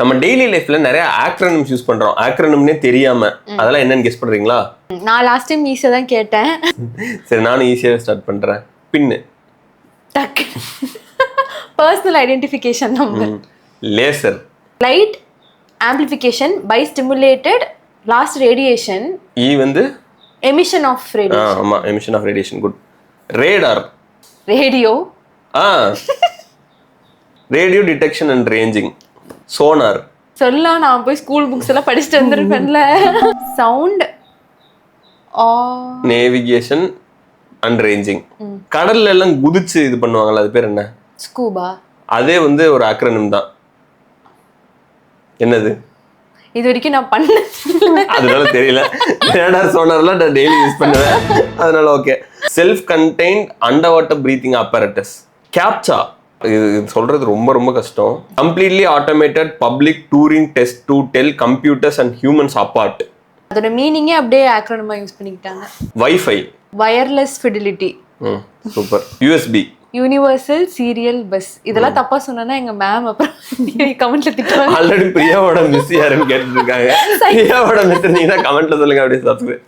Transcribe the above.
நம்ம டெய்லி லைஃப்ல நிறைய ஆக்ரோனிம்ஸ் யூஸ் பண்றோம். ஆக்ரோனிம்னே தெரியாம அதெல்லாம் என்னன்னு கெஸ் பண்றீங்களா? நான் லாஸ்ட் டைம் ஈஸியா தான் கேட்டேன். சரி, நானும் ஈஸியாக ஸ்டார்ட் பண்றேன். பின்னு, டக், personal identification number, laser, light amplification by stimulated last radiation, E வந்து எமிஷன் ஆஃப் ரேடியேஷன், ஆமா emission of radiation. Good. Radar, radio, radio detection and ranging. Sonar, சொல்லலாம் நான் போய் ஸ்கூல் புக்ஸ் எல்லாம் படிச்சுட்டு வந்திருப்பேன்ல. Sound, navigation and ranging. கடல்ல எல்லாம் குதிச்சு இது பண்ணுவாங்கல்ல, அது பேர் என்ன? ஸ்கூபா. அதே வந்து ஒரு ஆக்ரோனிம் தான். என்னது? இது வரைக்கும் நான் பண்ண அதனால தெரியல. ரேடார், சோனார்லாம் நான் டெய்லி யூஸ் பண்ணுவேன், அதனால okay. Self contained under water breathing apparatus. Captcha, இது சொல்றது ரொம்ப ரொம்ப கஷ்டம். Completely automated public Turing test to tell computers and humans apart. அதோட மீனிங்கே அப்படியே ஆக்ரோனிமா யூஸ் பண்ணிக்கிட்டாங்க. Wifi, wireless fidelity. Super. USB, universal serial bus. இதெல்லாம் தப்பா சொன்னா எங்க மேம் அப்புறம் கமெண்ட்ல திட்டுவாங்க. ஆல்ரெடி பிரியாவோட மிஸ் யாருன்னு கேட்டுட்டு இருக்காங்க. பிரியாவோட மிஸ் நீங்க தான் கமெண்ட்ல சொல்லுங்க, அப்படியே சப்ஸ்கிரைப்.